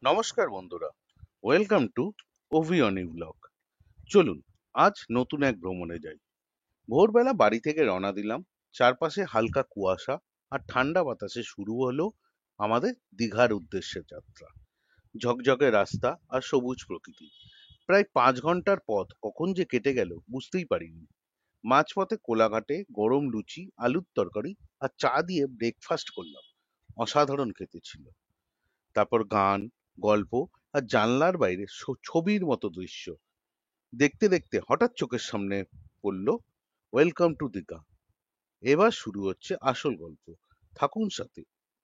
নমস্কার বন্ধুরা, welcome to ওভিয়নি blog. চলুন আজ নতুন এক ভ্রমণে যাই। ভোরবেলা বাড়ি থেকে রওনা দিলাম। চারপাশে হালকা কুয়াশা আর ঠান্ডা বাতাসে শুরু হলো আমাদের দীঘার উদ্দেশ্যে যাত্রা। ঝকঝকে রাস্তা আর সবুজ প্রকৃতি। প্রায় 5 ঘন্টার পথ কখন যে কেটে গেল বুঝতেই পারিনি। মাঝপথে কোলাঘাটে গরম লুচি, আলুর তরকারি আর চা দিয়ে ব্রেকফাস্ট করলাম। অসাধারণ খেতে ছিল। তারপর গান, গল্প আর জানলার বাইরে ছবির মতো দৃশ্য দেখতে দেখতে হঠাৎ চোখের সামনে পড়ল ওয়েলকাম টু দীঘা। এবার শুরু হচ্ছে আসল গল্প। থাকুন সাথে।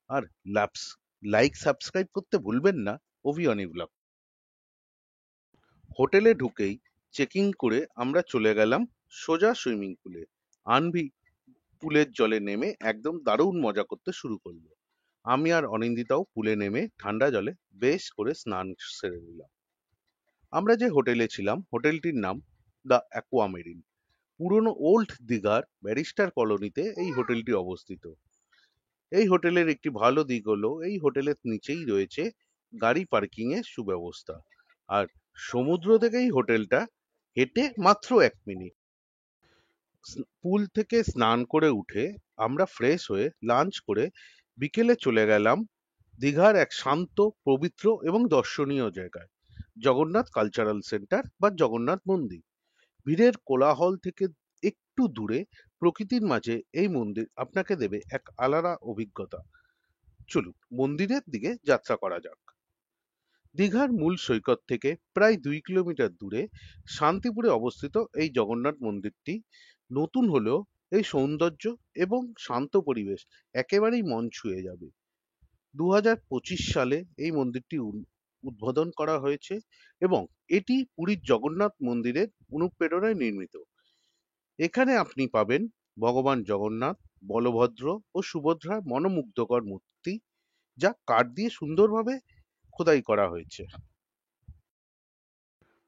আর ল্যাপস লাইক সাবস্ক্রাইব করতে ভুলবেন না। অভিয়ানী ব্লগ। হোটেলে ঢুকেই চেকিং করে আমরা চলে গেলাম সোজা সুইমিং পুলে। আনভি পুলের জলে নেমে একদম দারুণ মজা করতে শুরু করলো। আমি আর অনিন্দিতাও পুলে নেমে ঠান্ডা জলে বেশ করে স্নান সেরে নিলাম। আমরা যে হোটেলে ছিলাম হোটেলটির নাম দ্য অ্যাকুয়ামেরিন। পুরনো ওল্ড দীঘার ব্যারিস্টার কলোনিতে এই হোটেলটি অবস্থিত। এই হোটেলের একটি ভালো দিক হলো এই হোটেলের নিচেই রয়েছে গাড়ি পার্কিং এর সুব্যবস্থা। আর সমুদ্র থেকে এই হোটেলটা হেঁটে মাত্র 1 মিনিট। পুল থেকে স্নান করে উঠে আমরা ফ্রেশ হয়ে লাঞ্চ করে বিকেলে চলে গেলাম দীঘার এক শান্ত, পবিত্র এবং দর্শনীয় জায়গায়, জগন্নাথ কালচারাল সেন্টার বা জগন্নাথ মন্দির। ভিড়ের কোলাহল থেকে একটু দূরে প্রকৃতির মাঝে এই মন্দির আপনাকে দেবে এক আলাদা অভিজ্ঞতা। চলুন মন্দিরের দিকে যাত্রা করা যাক। দীঘার মূল সৈকত থেকে প্রায় 2 কিলোমিটার দূরে শান্তিপুরে অবস্থিত এই জগন্নাথ মন্দিরটি নতুন হলেও এই সৌন্দর্য এবং শান্ত পরিবেশ একেবারেই মন ছুঁয়ে যাবে। 2025 সালে এই মন্দিরটি উদ্বোধন করা হয়েছে এবং এটি পুরীর জগন্নাথ মন্দিরের অনুপ্রেরণায় নির্মিত। এখানে আপনি পাবেন ভগবান জগন্নাথ, বলভদ্র ও সুভদ্রার মনোমুগ্ধকর মূর্তি, যা কাঠ দিয়ে সুন্দরভাবে খোদাই করা হয়েছে।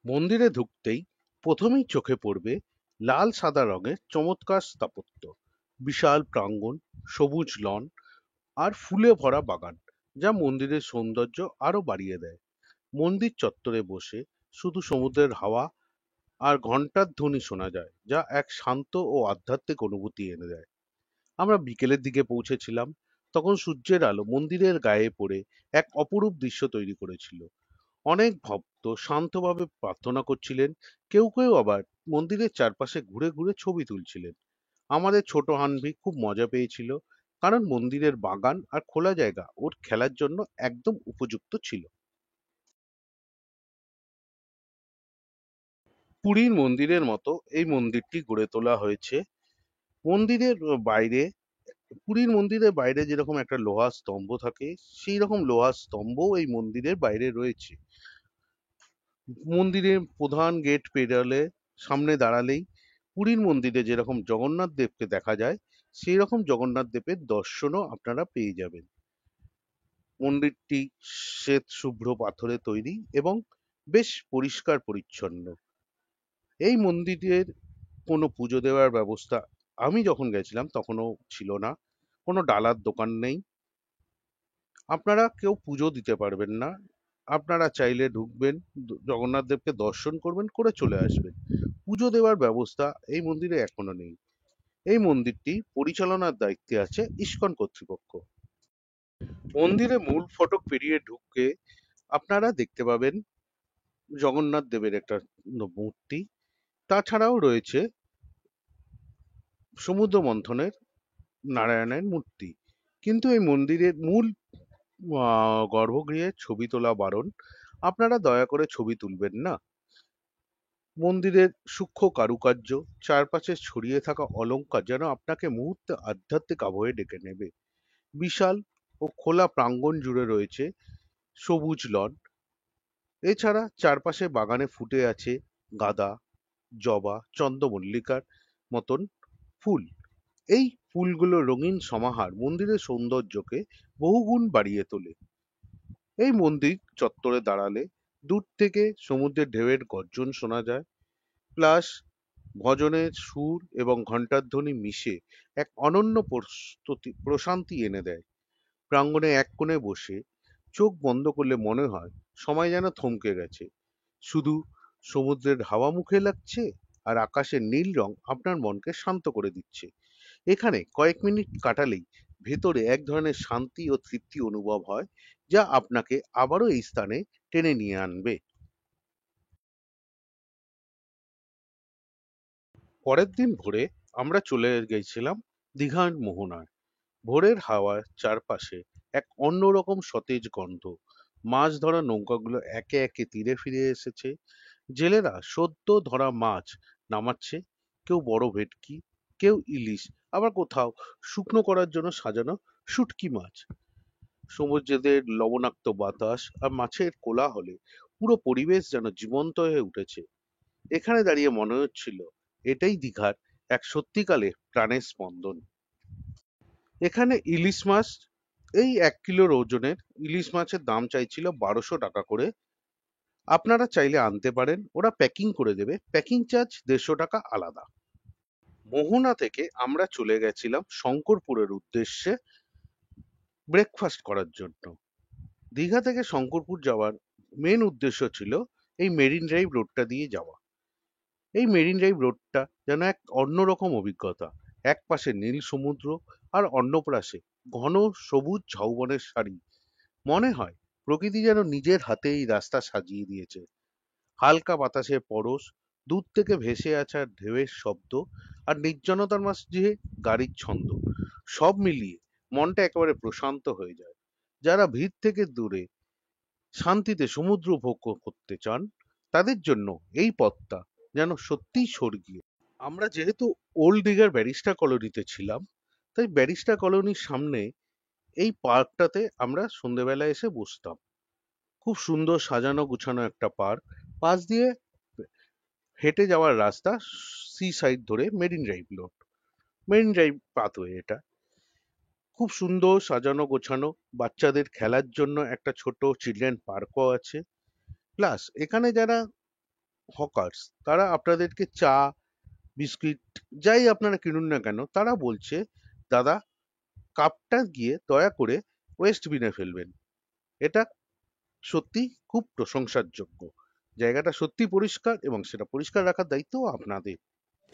মন্দিরে ঢুকতেই প্রথমেই চোখে পড়বে লাল সাদা রঙের চমৎকার স্থাপত্য, বিশাল প্রাঙ্গণ, সবুজ লন আর ফুলে ভরা বাগান, যা মন্দিরের সৌন্দর্য আরো বাড়িয়ে দেয়। মন্দির চত্বরে বসে শুধু সমুদ্রের হাওয়া আর ঘন্টার ধ্বনি শোনা যায়, যা এক শান্ত ও আধ্যাত্মিক অনুভূতি এনে দেয়। আমরা বিকেলের দিকে পৌঁছেছিলাম, তখন সূর্যের আলো মন্দিরের গায়ে পড়ে এক অপরূপ দৃশ্য তৈরি করেছিল। অনেক ভক্ত শান্তভাবে প্রার্থনা করছিলেন, কেউ কেউ আবার মন্দিরের চারপাশে ঘুরে ঘুরে ছবি তুলছিলেন। আমাদের ছোট হানভি খুব মজা পেয়েছিল, কারণ মন্দিরের বাগান আর খোলা জায়গা ওর খেলার জন্য একদম উপযুক্ত ছিল। পুরীর মন্দিরের মতো এই মন্দিরটি গড়ে তোলা হয়েছে। মন্দিরের বাইরে পুরীর মন্দিরের বাইরে যেরকম একটা লোহার স্তম্ভ থাকে, সেই রকম লোহার স্তম্ভও এই মন্দিরের বাইরে রয়েছে। মন্দিরের প্রধান গেট পেরোলে সামনে দাঁড়ালেই পুরীর মন্দিরে যেরকম জগন্নাথ দেবকে দেখা যায়, সেই রকম জগন্নাথ দেবের দর্শনও আপনারা পেয়ে যাবেন। মন্দিরটি শ্বেত শুভ্র পাথরে তৈরি এবং বেশ পরিষ্কার পরিচ্ছন্ন। এই মন্দিরের কোনো পুজো দেওয়ার ব্যবস্থা আমি যখন গেছিলাম তখনও ছিল না। কোনো ডালার দোকান নেই, আপনারা কেউ পুজো দিতে পারবেন না। আপনারা চাইলে ঢুকবেন, জগন্নাথ দেবকে দর্শন করবেন, করে চলে আসবেন। পুজো দেওয়ার ব্যবস্থা এই মন্দিরে এখনো নেই। এই মন্দিরটি পরিচালনার দায়িত্বে আছে ইস্কন কর্তৃপক্ষ। মন্দিরে মূল ফটক পেরিয়ে ঢুকে আপনারা দেখতে পাবেন জগন্নাথ দেবের একটা মূর্তি। তাছাড়াও রয়েছে সমুদ্র মন্থনের নারায়ণের মূর্তি। কিন্তু এই মন্দিরের মূল গর্ভগৃহে ছবি তোলা বারণ। আপনারা দয়া করে ছবি তুলবেন না। মন্দিরের সূক্ষ্ম কারুকার্য, চারপাশে ছড়িয়ে থাকা অলংকার যেন আপনাকে মুহূর্তে আধ্যাত্মিক আবহে ডেকে নেবে। বিশাল ও খোলা প্রাঙ্গণ জুড়ে রয়েছে সবুজ লন। এছাড়া চারপাশে বাগানে ফুটে আছে গাঁদা, জবা, চন্দ্রমল্লিকার মতন ফুল। এই ফুলগুলোর রঙিন সমাহার মন্দিরের সৌন্দর্যকে বহুগুণ বাড়িয়ে তোলে। এই মন্দির চত্বরে দাঁড়ালে দূর থেকে সমুদ্রের ঢেউয়ের গর্জন শোনা যায়, প্লাস ভজনের সুর এবং ঘণ্টার ধ্বনি মিশে এক অনন্য প্রশান্তি এনে দেয়। প্রাঙ্গণে এক কোণে বসে চোখ বন্ধ করলে মনে হয় সময় যেন থমকে গেছে। শুধু সমুদ্রের হাওয়া মুখে লাগছে আর আকাশের নীল রং আপনার মনকে শান্ত করে দিচ্ছে। এখানে কয়েক মিনিট কাটালেই ভেতরে এক ধরনের শান্তি ও তৃপ্তি অনুভব হয়, যা আপনাকে আবারও এই স্থানে টেনে নিয়ে আনবে। পরের দিন ভোরে আমরা চলে গেছিলাম দীঘার মোহনায়। ভোরের হাওয়ার চারপাশে এক অন্যরকম সতেজ গন্ধ। মাছ ধরা নৌকাগুলো একে একে তীরে ফিরে এসেছে। জেলেরা সদ্য ধরা মাছ নামাচ্ছে, কেউ বড় ভেটকি, কেউ ইলিশ, আবার কোথাও শুকনো করার জন্য সাজানো শুটকি মাছ। সমুদ্রের লবণাক্ত বাতাস আর মাছের কোলাহলে পুরো পরিবেশ যেন জীবন্ত হয়ে উঠেছে। এখানে দাঁড়িয়ে মনে হচ্ছিল এটাই দীঘার এক সত্যিকালে প্রাণের স্পন্দন। এখানে ইলিশ মাছ, এই 1 কিলোর ওজনের ইলিশ মাছের দাম চাইছিল 1200 টাকা করে। আপনারা চাইলে আনতে পারেন, ওরা প্যাকিং করে দেবে, প্যাকিং চার্জ 150 টাকা আলাদা। মোহনা থেকে আমরা চলে গেছিলাম শঙ্করপুরের উদ্দেশ্যে ব্রেকফাস্ট করার জন্য। দীঘা থেকে শঙ্করপুর যাওয়ার মেন উদ্দেশ্য ছিল এই মেরিন ড্রাইভ রোডটা দিয়ে যাওয়া। এই মেরিন ড্রাইভ রোডটা যেন এক অন্যরকম অভিজ্ঞতা। এক পাশে নীল সমুদ্র আর অন্য পাশে ঘন সবুজ ঝাউবনের সারি। মনে হয় প্রকৃতি যেন নিজের হাতে এই রাস্তা সাজিয়ে দিয়েছে। হালকা বাতাসের পরশ, দূর থেকে ভেসে আসা ঢেউয়ের শব্দ আর নির্জনতার মাঝে গাড়ির ছন্দ, সব মিলিয়ে মনটা একেবারে প্রশান্ত হয়ে যায়। যারা ভিড় থেকে দূরে শান্তিতে সমুদ্র উপভোগ করতে চান, তাদের জন্য এই পথটা যেন সত্যিই স্বর্গীয়। আমরা যেহেতু ওল্ড দীঘার ব্যারিস্টার কলোনিতে ছিলাম, তাই ব্যারিস্টার কলোনির সামনে এই পার্কটাতে আমরা সন্ধেবেলা এসে বসতাম। খুব সুন্দর সাজানো গুছানো একটা পার্ক। পাশ দিয়ে হেঁটে যাওয়ার রাস্তা, সি সাইড ধরে marine drive road, marine drive pathway এটা। খুব সুন্দর সাজানো গোছানো, বাচ্চাদের খেলার জন্য একটা ছোট চিলড্রেন পার্কও আছে। প্লাস এখানে যারা হকার্স, তারা আপনাদেরকে চা, বিস্কিট যাই আপনারা কিনুন না কেন, তারা বলছে দাদা কাপটা গিয়ে দয়া করে ওয়েস্ট বিনে ফেলবেন। এটা সত্যি খুব প্রশংসার যোগ্য। জায়গাটা সত্যি পরিষ্কার এবং সেটা পরিষ্কার রাখার দায়িত্ব আপনাদের,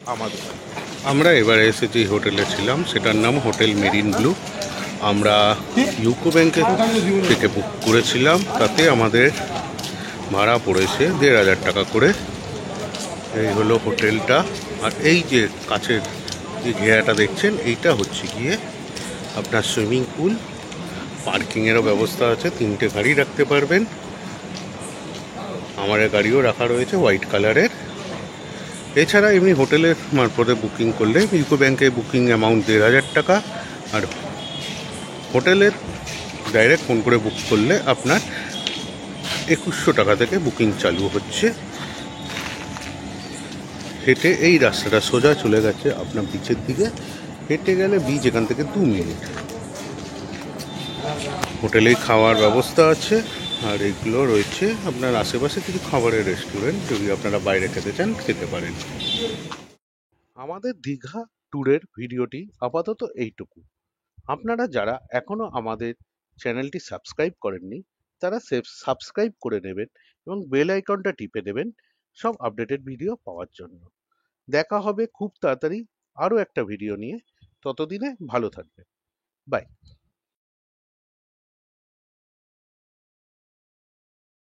আমাদের। আমরা এবারে এসেছি হোটেলে ছিলাম, সেটার নাম হোটেল মেরিন ব্লু। আমরা ইউকো ব্যাংকের থেকে বুক করেছিলাম, তাতে আমাদের ভাড়া পড়েছে 1500 টাকা করে। এই হলো হোটেলটা। আর এই যে কাছের যে ঘেরাটা দেখছেন, এইটা হচ্ছে গিয়ে আপনার সুইমিং পুল। পার্কিংয়েরও ব্যবস্থা আছে, 3টে গাড়ি রাখতে পারবেন। আমার গাড়িও রাখা রয়েছে হোয়াইট কালারের। এছাড়া এমনি হোটেলের মারফতে বুকিং করলে ইউকো ব্যাংকে বুকিং অ্যামাউন্ট 1500 টাকা, আর হোটেলের ডাইরেক্ট ফোন করে বুক করলে আপনার 2100 টাকা থেকে বুকিং চালু হচ্ছে। হেঁটে এই রাস্তাটা সোজা চলে গেছে আপনার বিচের দিকে। হেঁটে গেলে বিচ এখান থেকে 2 মিনিট। হোটেলেই খাওয়ার ব্যবস্থা আছে, আর এগুলো রয়েছে আপনার আশেপাশে কিছু খাবারের রেস্টুরেন্ট, যদি আপনারা বাইরে খেতে চান খেতে পারেন। আমাদের দীঘা ট্যুরের ভিডিওটি আপাতত এইটুকু। আপনারা যারা এখনো আমাদের চ্যানেলটি সাবস্ক্রাইব করেননি, তারা সাবস্ক্রাইব করে নেবেন এবং বেল আইকনটা টিপে দেবেন সব আপডেটেড ভিডিও পাওয়ার জন্য। দেখা হবে খুব তাড়াতাড়ি আরও একটা ভিডিও নিয়ে। ততদিনে ভালো থাকবেন। বাই।